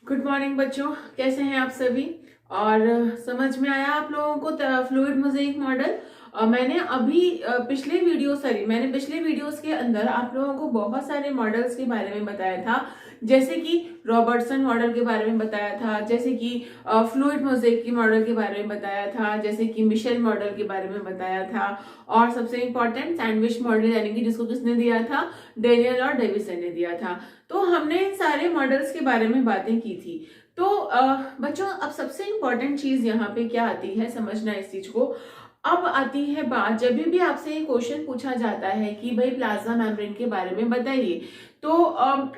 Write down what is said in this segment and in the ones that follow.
Good morning बच्चों, कैसे हैं आप सभी। और समझ में आया आप लोगों को फ्लूइड मोज़ेइक मॉडल। मैंने पिछले वीडियोस के अंदर आप लोगों को बहुत सारे मॉडल्स के बारे में बताया था, जैसे कि रॉबर्टसन मॉडल के बारे में बताया था, जैसे कि फ्लूइड मोज़ेइक की मॉडल के बारे में बताया था, जैसे कि मिशेल मॉडल के बारे में बताया था, और सबसे इंपॉर्टेंट सैंडविच मॉडल, यानी कि जिसको किसने दिया था, डेनियल और डेविसन ने दिया था। तो हमने इन सारे मॉडल्स के बारे में बातें की थी। तो बच्चों, अब सबसे इंपॉर्टेंट चीज यहाँ पे क्या आती है, समझना इस चीज को। अब आती है बात, जब भी आपसे ये क्वेश्चन पूछा जाता है कि भाई प्लाज्मा मेम्ब्रेन के बारे में बताइए, तो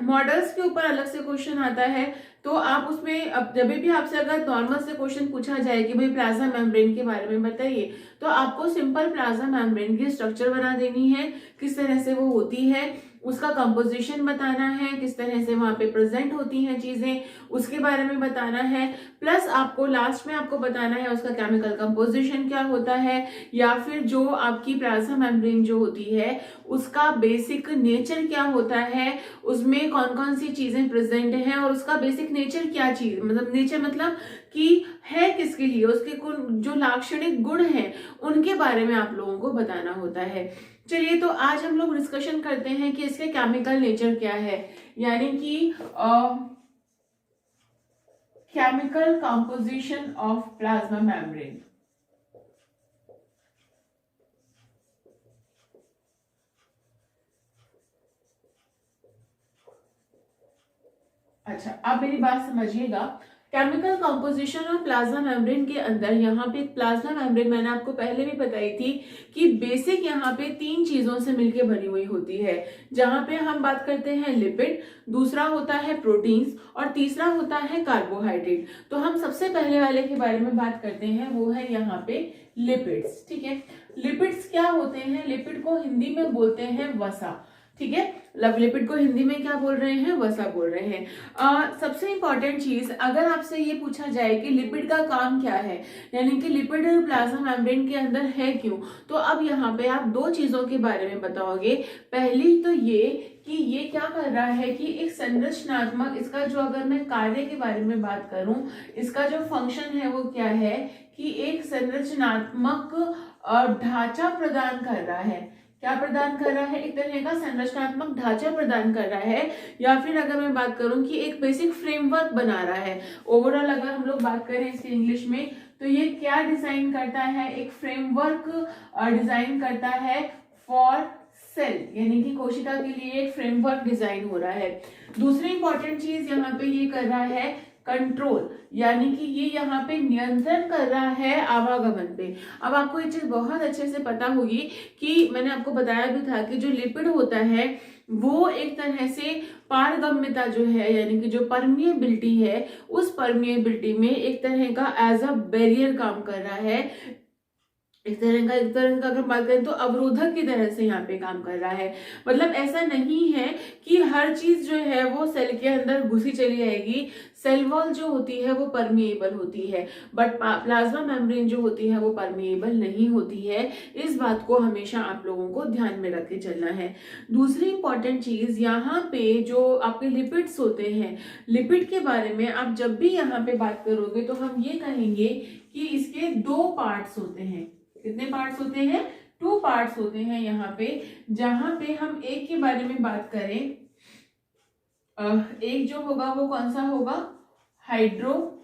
मॉडल्स के ऊपर अलग से क्वेश्चन आता है। तो आप उसमें, अब जब भी आपसे अगर नॉर्मल से क्वेश्चन पूछा जाए कि भाई प्लाज्मा मेम्ब्रेन के बारे में बताइए, तो आपको सिंपल प्लाज्मा मेम्ब्रेन की स्ट्रक्चर बना देनी है, किस तरह से वो होती है, उसका कंपोजिशन बताना है, किस तरह से वहां पे प्रेजेंट होती हैं चीजें, उसके बारे में बताना है। प्लस आपको लास्ट में आपको बताना है उसका केमिकल कंपोजिशन क्या होता है, या फिर जो आपकी प्लाज्मा मेम्ब्रेन जो होती है उसका बेसिक नेचर क्या होता है, उसमें कौन कौन सी चीजें प्रेजेंट हैं, और उसका बेसिक नेचर क्या चीज, मतलब नेचर मतलब कि है किसके लिए, उसके जो लाक्षणिक गुण हैं उनके बारे में आप लोगों को बताना होता है। चलिए, तो आज हम लोग डिस्कशन करते हैं कि इसके केमिकल नेचर क्या है, यानी कि chemical composition of plasma membrane. अच्छा, अब मेरी बात समझिएगा। Chemical composition of plasma membrane के अंदर यहाँ पे प्लाज्मा मेम्ब्रेन मैंने आपको पहले भी बताई थी कि बेसिक यहाँ पे तीन चीजों से मिलकर बनी हुई होती है, जहां पे हम बात करते हैं लिपिड, दूसरा होता है प्रोटीन्स, और तीसरा होता है कार्बोहाइड्रेट। तो हम सबसे पहले वाले के बारे में बात करते हैं, वो है यहाँ पे लिपिड्स। ठीक है, लिपिड्स क्या होते हैं, लिपिड को हिंदी में बोलते हैं वसा। ठीक है, लिपिड को हिंदी में क्या बोल रहे हैं, वसा बोल रहे हैं। सबसे इंपॉर्टेंट चीज, अगर आपसे ये पूछा जाए कि लिपिड का काम क्या है, यानी कि लिपिड प्लाज्मा मेम्ब्रेन के अंदर है क्यों, तो अब यहाँ पे आप दो चीजों के बारे में बताओगे। पहली तो ये कि ये क्या कर रहा है कि एक संरचनात्मक, इसका जो अगर मैं कार्य के बारे में बात करूं, इसका जो फंक्शन है वो क्या है कि एक संरचनात्मक ढांचा प्रदान कर रहा है। क्या प्रदान कर रहा है, एक तरह का संरचनात्मक ढांचा प्रदान कर रहा है, या फिर अगर मैं बात करूं कि एक बेसिक फ्रेमवर्क बना रहा है। ओवरऑल अगर हम लोग बात करें इसकी इंग्लिश में, तो ये क्या डिजाइन करता है, एक फ्रेमवर्क डिजाइन करता है फॉर सेल, यानी कि कोशिका के लिए एक फ्रेमवर्क डिजाइन हो रहा है। दूसरी इंपॉर्टेंट चीज यहाँ पे ये कर रहा है कंट्रोल, यानी कि ये यहाँ पे नियंत्रण कर रहा है आवागमन पे। अब आपको ये चीज बहुत अच्छे से पता होगी कि मैंने आपको बताया भी था कि जो लिपिड होता है वो एक तरह से पारगम्यता जो है, यानी कि जो परमिएबिलिटी है, उस परमिएबिलिटी में एक तरह का एज अ बैरियर काम कर रहा है। एक तरह का अगर बात करें तो अवरोधक की तरह से यहाँ पे काम कर रहा है। मतलब ऐसा नहीं है कि हर चीज जो है वो सेल के अंदर घुसी चली आएगी। सेल वॉल जो होती है वो परमिएबल होती है, बट प्लाज्मा मेम्ब्रेन जो होती है वो परमिएबल नहीं होती है। इस बात को हमेशा आप लोगों को ध्यान में रख के चलना है। दूसरी इंपॉर्टेंट चीज, यहाँ पे जो आपके लिपिड्स होते हैं, लिपिड के बारे में आप जब भी यहाँ पे बात करोगे तो हम ये कहेंगे कि इसके दो पार्ट्स होते हैं। कितने पार्ट्स होते हैं, टू पार्ट्स होते हैं यहाँ पे। जहां पे हम एक के बारे में बात करें, एक जो होगा वो कौन सा होगा, हाइड्रोफिलिक,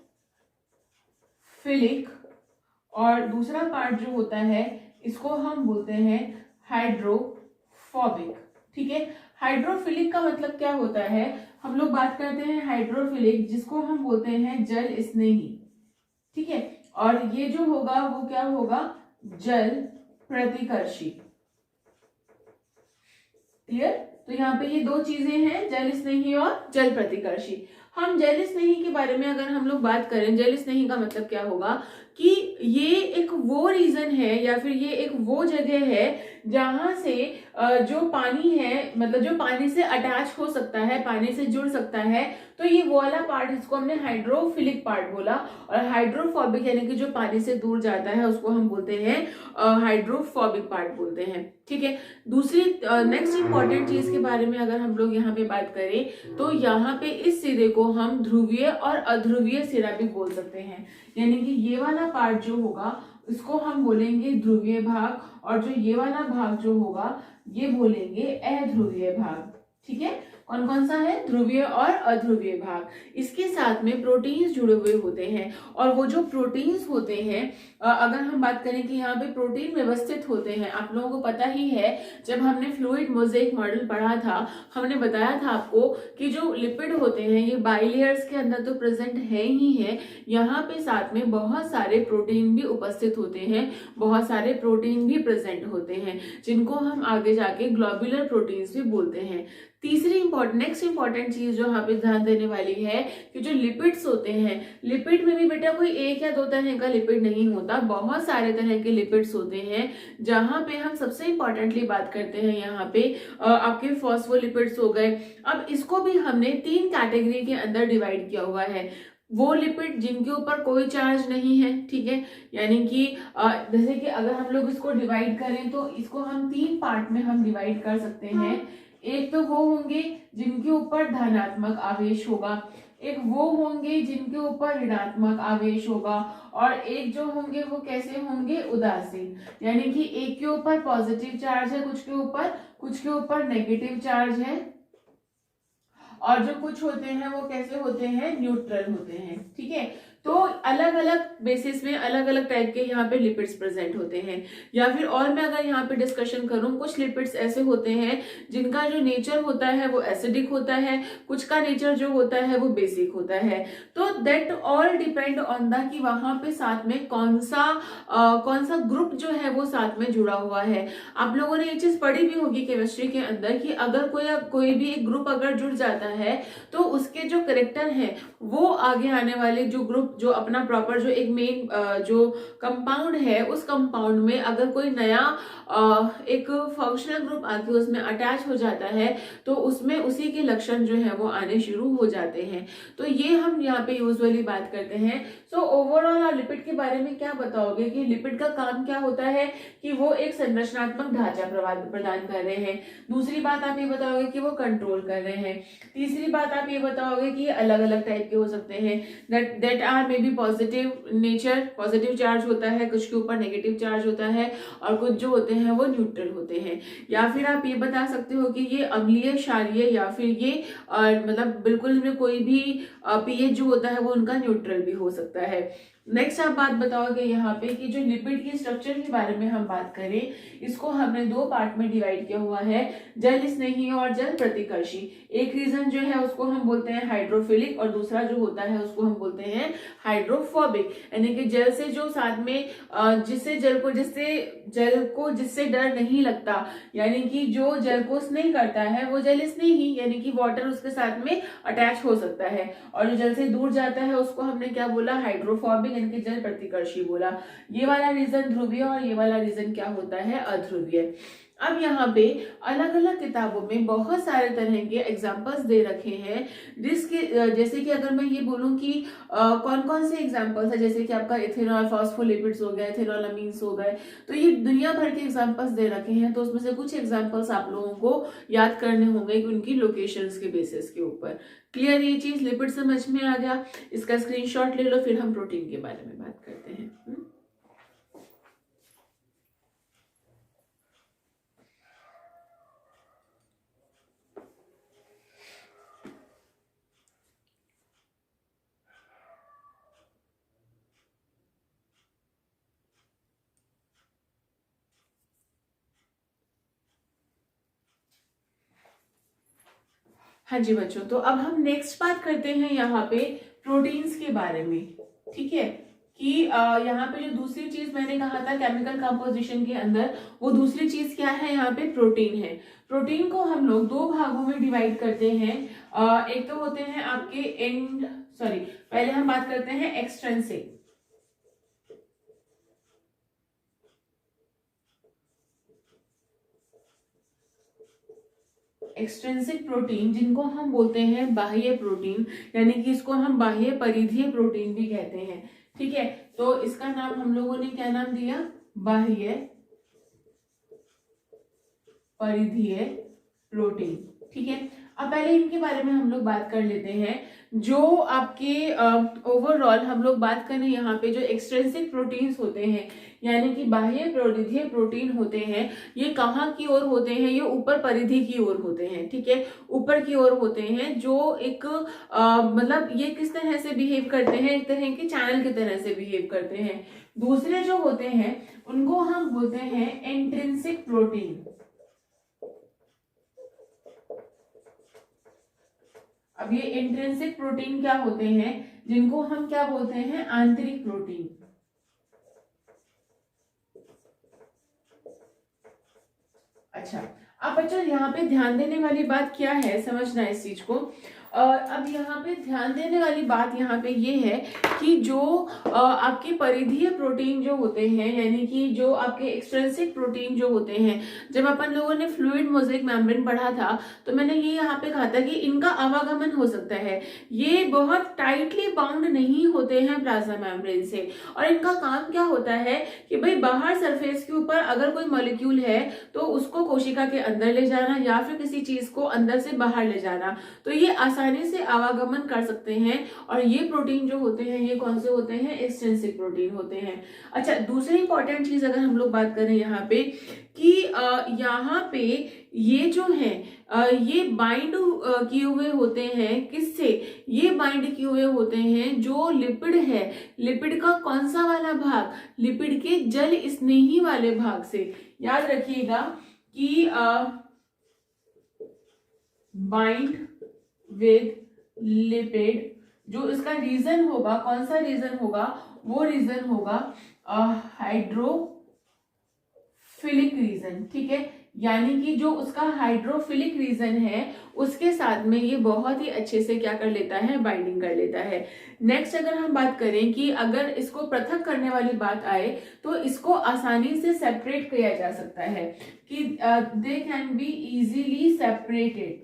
और दूसरा पार्ट जो होता है इसको हम बोलते हैं हाइड्रोफोबिक। ठीक है, हाइड्रोफिलिक का मतलब क्या होता है, हम लोग बात करते हैं हाइड्रोफिलिक, जिसको हम बोलते हैं जल स्नेही। ठीक है, और ये जो होगा वो क्या होगा, जल प्रतिकर्षी। क्लियर, तो यहाँ पे ये दो चीजें हैं, जल स्नेही और जल प्रतिकर्षी। हम जल स्नेही के बारे में अगर हम लोग बात करें, जल स्नेही का मतलब क्या होगा कि ये एक वो रीजन है या फिर ये एक वो जगह है जहां से जो पानी है, मतलब जो पानी से अटैच हो सकता है, पानी से जुड़ सकता है, तो ये वो वाला पार्ट, इसको हमने हाइड्रोफिलिक पार्ट बोला। और हाइड्रोफोबिक यानी कि जो पानी से दूर जाता है उसको हम बोलते हैं हाइड्रोफोबिक पार्ट बोलते हैं। ठीक है। दूसरी नेक्स्ट इंपॉर्टेंट चीज के बारे में अगर हम लोग यहाँ पे बात करें तो यहाँ पे इस सिरे को हम ध्रुवीय और अध्रुवीय सिरा भी बोल सकते हैं। यानी कि ये वाला पार्ट जो होगा इसको हम बोलेंगे ध्रुवीय भाग, और जो ये वाला भाग जो होगा ये बोलेंगे अध्रुवीय भाग। ठीक है। कौन कौन सा है? ध्रुवीय और अध्रुवीय भाग। इसके साथ में प्रोटीन्स जुड़े हुए होते हैं, और वो जो प्रोटीन्स होते हैं, अगर हम बात करें कि यहाँ पे प्रोटीन व्यवस्थित होते हैं, आप लोगों को पता ही है जब हमने फ्लूइड मोज़ेक मॉडल पढ़ा था, हमने बताया था आपको कि जो लिपिड होते हैं ये बाइलेयर्स के अंदर तो प्रेजेंट है ही है, यहाँ पे साथ में बहुत सारे प्रोटीन भी उपस्थित होते हैं, बहुत सारे प्रोटीन भी प्रेजेंट होते हैं, जिनको हम आगे जाके ग्लोब्यूलर प्रोटीन्स भी बोलते हैं। तीसरी नेक्स्ट इंपॉर्टेंट चीज जो यहाँ पे ध्यान देने वाली है कि जो लिपिड्स होते हैं, लिपिड में भी बेटा कोई एक या दो तरह का लिपिड नहीं होता, बहुत सारे तरह के लिपिड्स होते हैं, जहां पे हम सबसे इंपॉर्टेंटली बात करते हैं यहाँ पे आपके फॉस्फोलिपिड्स हो गए। अब इसको भी हमने 3 कैटेगरी के अंदर डिवाइड किया हुआ है। वो लिपिड जिनके ऊपर कोई चार्ज नहीं है, ठीक है, यानी कि जैसे कि अगर हम लोग इसको डिवाइड करें तो इसको हम 3 पार्ट में हम डिवाइड कर सकते हैं। एक तो वो होंगे जिनके ऊपर धनात्मक आवेश होगा, एक वो होंगे जिनके ऊपर ऋणात्मक आवेश होगा, और एक जो होंगे वो कैसे होंगे? उदासीन। यानी कि एक के ऊपर पॉजिटिव चार्ज है, कुछ के ऊपर नेगेटिव चार्ज है, और जो कुछ होते हैं वो कैसे होते हैं? न्यूट्रल होते हैं। ठीक है। तो अलग अलग बेसिस में अलग अलग टाइप के यहाँ पे लिपिड्स प्रेजेंट होते हैं। या फिर और मैं अगर यहाँ पे डिस्कशन करूँ, कुछ लिपिड्स ऐसे होते हैं जिनका जो नेचर होता है वो एसिडिक होता है, कुछ का नेचर जो होता है वो बेसिक होता है। तो that all depend on the कि वहां पे साथ में कौन सा ग्रुप जो है वो साथ में जुड़ा हुआ है। आप लोगों ने ये चीज पढ़ी भी होगी केमिस्ट्री के अंदर कि अगर कोई भी एक ग्रुप अगर जुड़ जाता है तो उसके जो करेक्टर है वो आगे आने वाले जो ग्रुप जो अपना प्रॉपर जो एक मेन जो कंपाउंड है, उस कंपाउंड में अगर कोई नया एक फंक्शनल ग्रुप आके उसमें अटैच हो जाता है तो उसमें उसी के लक्षण जो है वो आने शुरू हो जाते हैं। तो ये हम यहाँ पे यूजुअली बात करते हैं। सो ओवरऑल आप लिपिड के बारे में क्या बताओगे कि लिपिड का काम क्या होता है? कि वो एक संरचनात्मक ढांचा प्रदान कर रहे हैं। दूसरी बात आप ये बताओगे कि वो कंट्रोल कर रहे हैं। तीसरी बात आप ये बताओगे कि अलग अलग टाइप के हो सकते हैं, दैट आर में भी पॉजिटिव नेचर, पॉजिटिव चार्ज होता है, कुछ के ऊपर नेगेटिव चार्ज होता है, और कुछ जो होते हैं वो न्यूट्रल होते हैं। या फिर आप ये बता सकते हो कि ये अम्लीय, क्षारीय, या फिर ये मतलब बिल्कुल में कोई भी पीएच जो होता है वो उनका न्यूट्रल भी हो सकता है। नेक्स्ट आप बात बताओगे यहाँ पे कि जो लिपिड की स्ट्रक्चर के बारे में हम बात करें, इसको हमने 2 पार्ट में डिवाइड किया हुआ है, जल स्नेही और जल प्रतिकर्षी। एक रीजन जो है उसको हम बोलते हैं हाइड्रोफिलिक, और दूसरा जो होता है उसको हम बोलते हैं हाइड्रोफोबिक। यानी कि जल से जो साथ में जिससे डर नहीं लगता, यानी कि जो जल को स्नेह करता है वो जल स्नेही, यानी कि वाटर उसके साथ में अटैच हो सकता है, और जो जल से दूर जाता है उसको हमने क्या बोला? हाइड्रोफोबिक, यानी कि जल प्रतिकर्षी बोला। ये वाला रीजन ध्रुवीय और ये वाला रीजन क्या होता है? अध्रुवीय। अब यहाँ पे अलग अलग किताबों में बहुत सारे तरह के एग्जाम्पल्स दे रखे हैं, जैसे कि अगर मैं ये बोलूं कि कौन कौन से एग्जाम्पल्स है, जैसे कि आपका इथेनॉल फॉस्फोलिपिड्स हो गए, इथेनॉल अमीन्स हो गए, तो ये दुनिया भर के एग्जाम्पल्स दे रखे हैं। तो उसमें से कुछ एग्जाम्पल्स आप लोगों को याद करने होंगे कि उनकी लोकेशंस के बेसिस के ऊपर। क्लियर? ये चीज लिपिड समझ में आ गया? इसका स्क्रीनशॉट ले लो, फिर हम प्रोटीन के बारे में बात करते हैं। हाँ जी बच्चों, तो अब हम नेक्स्ट बात करते हैं यहाँ पे प्रोटीन्स के बारे में। ठीक है, कि यहाँ पे जो दूसरी चीज मैंने कहा था केमिकल कंपोजिशन के अंदर, वो दूसरी चीज क्या है? यहाँ पे प्रोटीन है। प्रोटीन को हम लोग 2 भागों में डिवाइड करते हैं। एक तो होते हैं आपके पहले हम बात करते हैं एक्सट्रिंसिक। एक्सट्रिंसिक प्रोटीन जिनको हम बोलते हैं बाह्य प्रोटीन, यानी कि इसको हम बाह्य परिधीय प्रोटीन भी कहते हैं। ठीक है, तो इसका नाम हम लोगों ने क्या नाम दिया, बाह्य परिधीय प्रोटीन। ठीक है, अब पहले इनके बारे में हम लोग बात कर लेते हैं। जो आपके ओवरऑल हम लोग बात करें यहाँ पे जो एक्सट्रिंसिक प्रोटीन्स होते हैं, यानी कि बाह्य परिधीय प्रोटीन होते हैं, ये कहाँ की ओर होते हैं, ये ऊपर परिधि की ओर होते हैं। ठीक है, ऊपर की ओर होते हैं, जो एक मतलब ये किस तरह से बिहेव करते हैं, एक तरह के चैनल की तरह से बिहेव करते हैं। दूसरे जो होते हैं उनको हम बोलते हैं इंट्रिंसिक प्रोटीन। अब ये इंट्रिंसिक प्रोटीन क्या होते हैं, जिनको हम क्या बोलते हैं, आंतरिक प्रोटीन। अच्छा, अब बच्चों यहाँ पे ध्यान देने वाली बात क्या है, समझना इस चीज को। अब यहाँ पे ध्यान देने वाली बात यहाँ पे ये है कि जो आपके परिधीय प्रोटीन जो होते हैं, यानी कि जो आपके एक्सट्रिंसिक प्रोटीन जो होते हैं, जब अपन लोगों ने फ्लूइड मोज़ेक मेम्ब्रेन पढ़ा था तो मैंने ये यहाँ पे कहा था कि इनका आवागमन हो सकता है, ये बहुत टाइटली बाउंड नहीं होते हैं प्लाज्मा मेम्ब्रेन से। और इनका काम क्या होता है कि भाई बाहर सरफेस के ऊपर अगर कोई मॉलिक्यूल है तो उसको कोशिका के अंदर ले जाना या फिर किसी चीज को अंदर से बाहर ले जाना, तो ये आसानी से आवागमन कर सकते हैं। और ये प्रोटीन जो होते हैं ये कौन से होते हैं, एक्सट्रिंसिक प्रोटीन होते हैं। अच्छा, दूसरी इंपॉर्टेंट चीज अगर हम लोग बात करें यहाँ पे कि यहाँ पे ये जो है ये बाइंड किए हुए होते हैं, किससे, ये बाइंड किए हुए होते हैं जो लिपिड है, लिपिड का कौन सा वाला भाग, लिपिड के जल स्नेही वाले भाग से। याद रखिएगा कि बाइंड विद लिपिड, जो इसका रीजन होगा, कौन सा रीजन होगा, वो रीजन होगा हाइड्रोफिलिक रीजन। ठीक है, यानी कि जो उसका हाइड्रोफिलिक रीजन है उसके साथ में ये बहुत ही अच्छे से क्या कर लेता है, बाइंडिंग कर लेता है। नेक्स्ट अगर हम बात करें कि अगर इसको पृथक करने वाली बात आए तो इसको आसानी से सेपरेट किया जा सकता है कि they can be easily separated,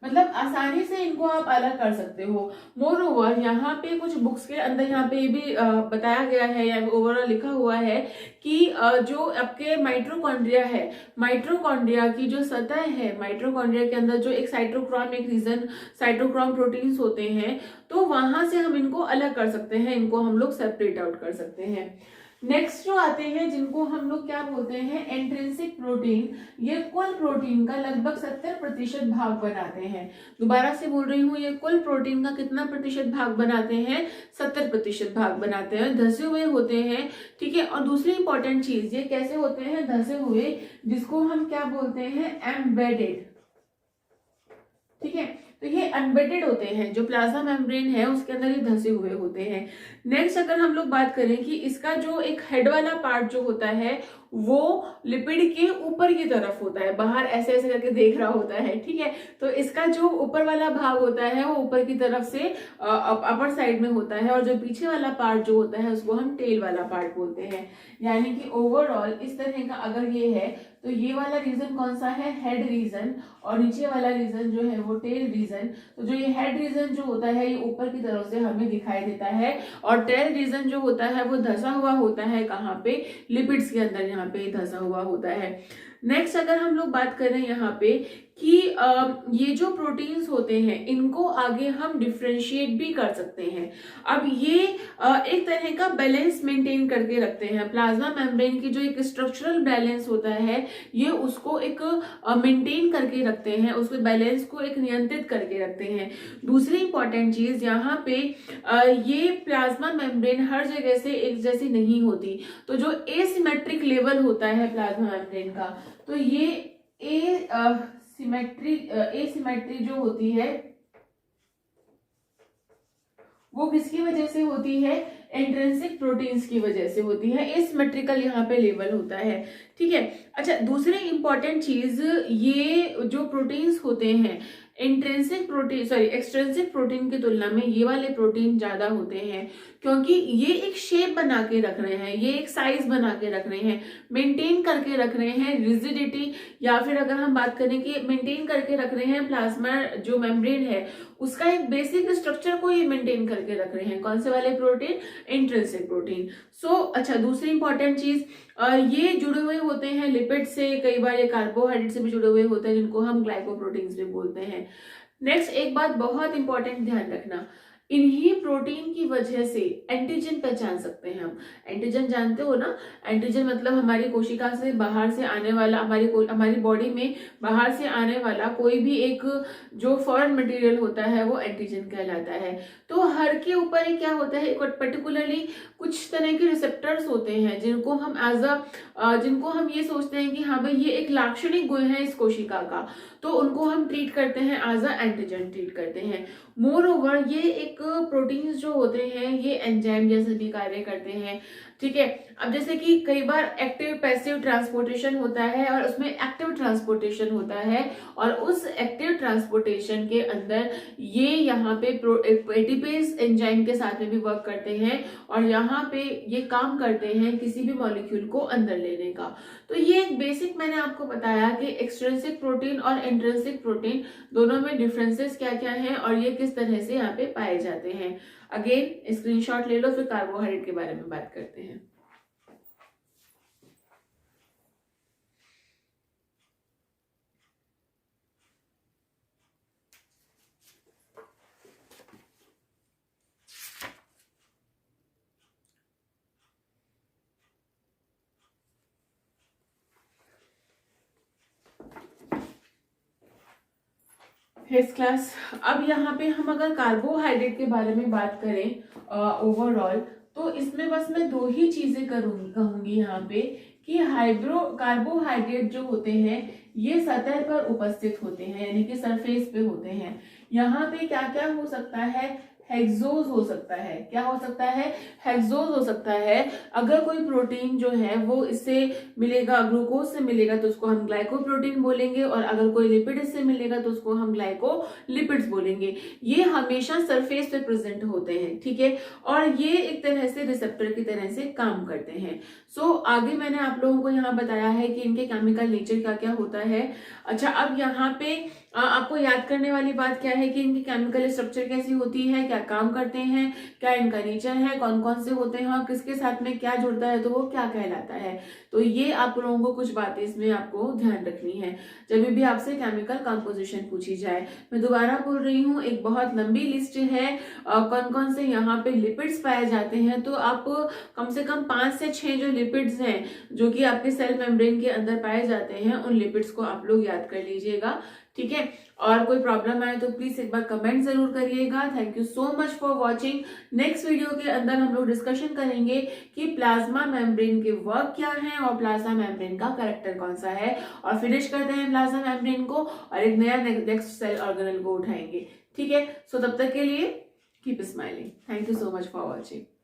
मतलब आसानी से इनको आप अलग कर सकते हो। मोर ओवर यहाँ पे कुछ बुक्स के अंदर यहाँ पे ये भी बताया गया है या ओवरऑल लिखा हुआ है कि जो आपके माइटोकॉन्ड्रिया है, माइटोकॉन्ड्रिया की जो सतह है, माइटोकॉन्ड्रिया के अंदर जो एक साइटोक्रोम, एक रीजन साइटोक्रोम प्रोटीन्स होते हैं, तो वहां से हम इनको अलग कर सकते हैं, इनको हम लोग सेपरेट आउट कर सकते हैं। नेक्स्ट जो आते हैं जिनको हम लोग क्या बोलते हैं, इंट्रिंसिक प्रोटीन, ये कुल प्रोटीन का लगभग 70% भाग बनाते हैं। दोबारा से बोल रही हूँ, ये कुल प्रोटीन का कितना प्रतिशत भाग बनाते हैं, 70% भाग बनाते हैं, धसे हुए होते हैं। ठीक है, और दूसरी इंपॉर्टेंट चीज, ये कैसे होते हैं, धसे हुए, जिसको हम क्या बोलते हैं, एम्बेडेड। ठीक है, तो ये एम्बेडेड होते हैं, जो प्लाज्मा मेम्ब्रेन है उसके अंदर ये धसे हुए होते हैं। नेक्स्ट अगर हम लोग बात करें कि इसका जो एक हेड वाला पार्ट जो होता है वो लिपिड के ऊपर की तरफ होता है, बाहर ऐसे ऐसे करके देख रहा होता है। ठीक है, तो इसका जो ऊपर वाला भाग होता है वो ऊपर की तरफ से अपर साइड में होता है, और जो पीछे वाला पार्ट जो होता है उसको हम टेल वाला पार्ट बोलते हैं। यानी कि ओवरऑल इस तरह का अगर ये है तो ये वाला रीजन कौन सा है, हेड रीजन, और नीचे वाला रीजन जो है वो टेल रीजन। तो जो ये हेड रीजन जो होता है ये ऊपर की तरफ से हमें दिखाई देता है, और टेल रीजन जो होता है वो धसा हुआ होता है, कहाँ पे, लिपिड्स के अंदर, यहाँ पे धसा हुआ होता है। नेक्स्ट अगर हम लोग बात करें यहाँ पे कि ये जो प्रोटीन्स होते हैं इनको आगे हम डिफ्रेंशिएट भी कर सकते हैं। अब ये एक तरह का बैलेंस मेंटेन करके रखते हैं, प्लाज्मा मेम्ब्रेन की जो एक स्ट्रक्चरल बैलेंस होता है ये उसको एक मेंटेन करके रखते हैं, उसके बैलेंस को एक नियंत्रित करके रखते हैं। दूसरी इंपॉर्टेंट चीज यहाँ पे ये प्लाज्मा मेम्ब्रेन हर जगह से एक जैसी नहीं होती, तो जो एसिमेट्रिक लेवल होता है प्लाज्मा मेम्ब्रेन का, तो ये एसिमेट्री जो होती है वो किसकी वजह से होती है, इंट्रिंसिक प्रोटीन्स की वजह से होती है, एसिमेट्रिकल यहाँ पे लेवल होता है। ठीक है, अच्छा, दूसरी इंपॉर्टेंट चीज, ये जो प्रोटीन्स होते हैं इंट्रिंसिक प्रोटीन एक्सट्रिंसिक प्रोटीन की तुलना में ये वाले प्रोटीन ज्यादा होते हैं, क्योंकि ये एक शेप बना के रख रहे हैं, ये एक साइज बना के रख रहे हैं, मेंटेन करके रख रहे हैं रिजिडिटी, या फिर अगर हम बात करें कि मेंटेन करके रख रहे हैं प्लाज्मा जो मेम्ब्रेन है उसका एक बेसिक स्ट्रक्चर को ये मेंटेन करके रख रहे हैं। कौन से वाले प्रोटीन? Intrinsic protein. अच्छा, दूसरी इंपॉर्टेंट चीज, ये जुड़े हुए होते हैं लिपिड से, कई बार ये कार्बोहाइड्रेट से भी जुड़े हुए होते हैं जिनको हम ग्लाइकोप्रोटीन्स भी बोलते हैं। नेक्स्ट एक बात बहुत इंपॉर्टेंट ध्यान रखना, इन्हीं प्रोटीन की वजह से एंटीजन पहचान सकते हैं हम। एंटीजन जानते हो ना, एंटीजन मतलब हमारी कोशिका से बाहर से आने वाला, हमारी बॉडी में बाहर से आने वाला कोई भी एक जो फॉरेन मटेरियल होता है वो एंटीजन कहलाता है। तो हर के ऊपर ही क्या होता है, पर्टिकुलरली कुछ तरह के रिसेप्टर्स होते हैं जिनको हम ये सोचते हैं कि हाँ भाई ये एक लाक्षणिक गुण है इस कोशिका का, तो उनको हम ट्रीट करते हैं एज अ एंटीजन ट्रीट करते हैं। मोर ओवर ये एक प्रोटीन्स जो होते हैं ये एंजाइम जैसे भी कार्य करते हैं, ठीक है। अब जैसे कि कई बार एक्टिव पैसिव ट्रांसपोर्टेशन होता है और उसमें एक्टिव ट्रांसपोर्टेशन होता है, और उस एक्टिव ट्रांसपोर्टेशन के अंदर ये यहाँ पे एटीपेज एंजाइम के साथ में भी वर्क करते हैं और यहाँ पे ये काम करते हैं किसी भी मॉलिक्यूल को अंदर लेने का। तो ये एक बेसिक मैंने आपको बताया कि एक्सट्रिंसिक प्रोटीन और इंट्रिंसिक प्रोटीन दोनों में डिफरेंसेस क्या क्या हैं और ये किस तरह से यहाँ पे पाए जाते हैं। अगेन स्क्रीनशॉट ले लो, फिर कार्बोहाइड्रेट के बारे में बात करते हैं। फिफ्थ क्लास, अब यहाँ पे हम अगर कार्बोहाइड्रेट के बारे में बात करें ओवरऑल, तो इसमें बस मैं दो ही चीजें कहूंगी यहाँ पे कि कार्बोहाइड्रेट जो होते हैं ये सतह पर उपस्थित होते हैं, यानी कि सरफेस पे होते हैं। यहाँ पे क्या क्या हो सकता है, हेक्सोज हो सकता है। क्या हो सकता है? हेक्सोज हो सकता है। अगर कोई प्रोटीन जो है वो इससे मिलेगा, ग्लूकोज से मिलेगा तो उसको हम ग्लाइकोप्रोटीन बोलेंगे, और अगर कोई लिपिड इससे मिलेगा तो उसको हम ग्लाइकोलिपिड्स बोलेंगे। ये हमेशा सरफेस पे प्रेजेंट होते हैं, ठीक है, और ये एक तरह से रिसेप्टर की तरह से काम करते हैं। आगे मैंने आप लोगों को यहाँ बताया है कि इनके केमिकल नेचर क्या क्या होता है। अच्छा, अब यहाँ पे आपको याद करने वाली बात क्या है कि इनकी केमिकल स्ट्रक्चर कैसी होती है, क्या काम करते हैं, क्या इनका नेचर है, कौन कौन से होते हैं और किसके साथ में क्या जुड़ता है तो वो क्या कहलाता है। तो ये आप लोगों को कुछ बातें इसमें आपको ध्यान रखनी है जब भी आपसे केमिकल कंपोजिशन पूछी जाए। मैं दोबारा बोल रही हूँ, एक बहुत लंबी लिस्ट है कौन कौन से यहाँ पे लिपिड्स पाए जाते हैं। तो आप कम से कम 5 से 6 जो लिपिड्स हैं जो कि आपके सेल मेम्ब्रेन के अंदर पाए जाते हैं, उन लिपिड्स को आप लोग याद कर लीजिएगा, ठीक है। और कोई प्रॉब्लम आए तो प्लीज एक बार कमेंट जरूर करिएगा। Thank you so much for watching. Next video के अंदर हम लोग डिस्कशन करेंगे कि प्लाज्मा मेम्ब्रेन के वर्क क्या है और प्लाज्मा मेम्ब्रेन का कैरेक्टर कौन सा है, और फिनिश करते हैं प्लाज्मा मेम्ब्रेन को और एक नया नेक्स्ट सेल ऑर्गेनेल को उठाएंगे, ठीक है। तब तक के लिए keep smiling. Thank you so much for watching.